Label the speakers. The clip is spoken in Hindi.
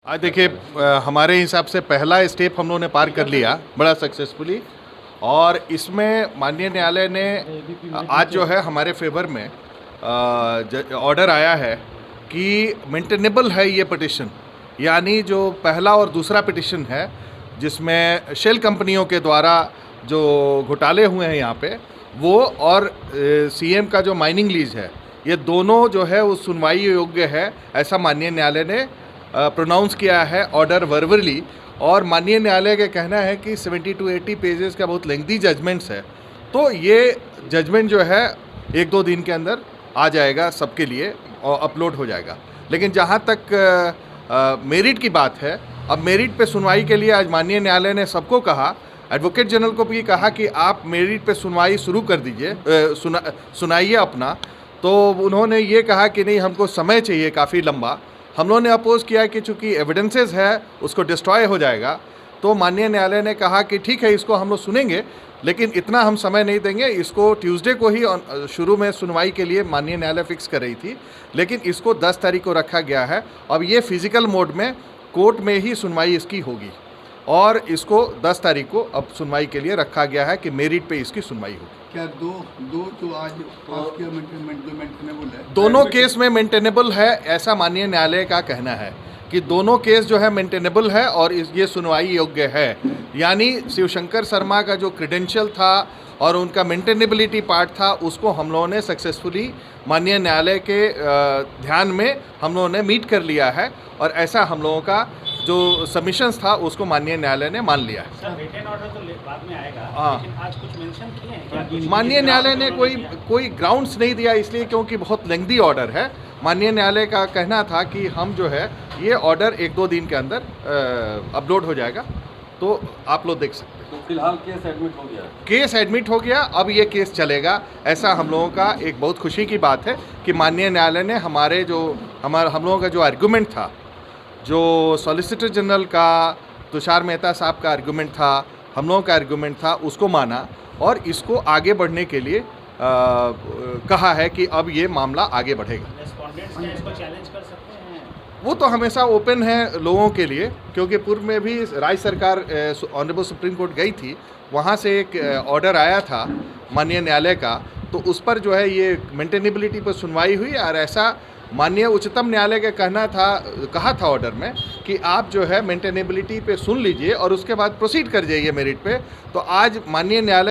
Speaker 1: आज देखिए हमारे हिसाब से पहला स्टेप हम लोगों ने पार कर लिया बड़ा सक्सेसफुली। और इसमें माननीय न्यायालय ने आज जो है हमारे फेवर में ऑर्डर आया है कि मेंटेनेबल है ये पिटिशन, यानी जो पहला और दूसरा पिटिशन है जिसमें शेल कंपनियों के द्वारा जो घोटाले हुए हैं यहाँ पे वो, और सीएम का जो माइनिंग लीज है, ये दोनों जो है वो सुनवाई योग्य है, ऐसा माननीय न्यायालय ने प्रोनाउंस किया है ऑर्डर वर्बली। और माननीय न्यायालय का कहना है कि 70 to 80 पेजेस का बहुत लेंथी जजमेंट्स है, तो ये जजमेंट जो है 1-2 दिन के अंदर आ जाएगा सबके लिए और अपलोड हो जाएगा। लेकिन जहाँ तक मेरिट की बात है, अब मेरिट पे सुनवाई के लिए आज माननीय न्यायालय ने सबको कहा, एडवोकेट जनरल को भी कहा कि आप मेरिट पे सुनवाई शुरू कर दीजिए, सुनाइए अपना। तो उन्होंने ये कहा कि नहीं, हमको समय चाहिए काफ़ी लंबा। हम लोगों ने अपोज किया कि चूँकि एविडेंसेस है उसको डिस्ट्रॉय हो जाएगा, तो माननीय न्यायालय ने कहा कि ठीक है, इसको हम लोग सुनेंगे, लेकिन इतना हम समय नहीं देंगे। इसको ट्यूसडे को ही शुरू में सुनवाई के लिए माननीय न्यायालय फिक्स कर रही थी, लेकिन इसको 10 तारीख को रखा गया है। अब ये फिजिकल मोड में कोर्ट में ही सुनवाई इसकी होगी, और इसको 10 तारीख को अब सुनवाई के लिए रखा गया है कि मेरिट पे इसकी सुनवाई होगी।
Speaker 2: क्या दो जो आज पास किया मेंटेनेबल है?
Speaker 1: दोनों केस में मेंटेनेबल है, ऐसा माननीय न्यायालय का कहना है कि दोनों केस जो है मेंटेनेबल है और ये सुनवाई योग्य है। यानी शिवशंकर शर्मा का जो क्रेडेंशियल था और उनका मेंटेनेबिलिटी पार्ट था, उसको हम लोगों ने सक्सेसफुली माननीय न्यायालय के ध्यान में हम लोगों ने मीट कर लिया है, और ऐसा हम लोगों का जो सबमिशंस था उसको माननीय न्यायालय ने मान लिया है।
Speaker 3: सर, रिटन ऑर्डर तो बाद में आएगा, लेकिन आज कुछ मेंशन किए हैं क्या?
Speaker 1: माननीय न्यायालय ने कोई ग्राउंड्स नहीं दिया, इसलिए क्योंकि बहुत लेंथी ऑर्डर है। माननीय न्यायालय का कहना था कि हम जो है ये ऑर्डर 1-2 दिन के अंदर अपलोड हो जाएगा, तो आप लोग देख सकते हैं।
Speaker 4: तो फिलहाल केस एडमिट हो गया?
Speaker 1: केस एडमिट हो गया, अब ये केस चलेगा। ऐसा हम लोगों का एक बहुत खुशी की बात है कि माननीय न्यायालय ने हम लोगों का जो आर्गूमेंट था, जो सॉलिसिटर जनरल का तुषार मेहता साहब का आर्गूमेंट था, हम लोगों का आर्गूमेंट था, उसको माना और इसको आगे बढ़ने के लिए कहा है कि अब ये मामला आगे बढ़ेगा।
Speaker 3: रेस्पोंडेंट्स क्या इसको चैलेंज कर सकते हैं?
Speaker 1: वो तो हमेशा ओपन है लोगों के लिए, क्योंकि पूर्व में भी राज्य सरकार ऑनरेबल सुप्रीम कोर्ट गई थी, वहाँ से एक ऑर्डर आया था माननीय न्यायालय का, तो उस पर जो है ये मेंटेनेबिलिटी पर सुनवाई हुई। और ऐसा माननीय उच्चतम न्यायालय का कहा था ऑर्डर में कि आप जो है मेंटेनेबिलिटी पे सुन लीजिए और उसके बाद प्रोसीड कर जाइए मेरिट पे। तो आज माननीय न्यायालय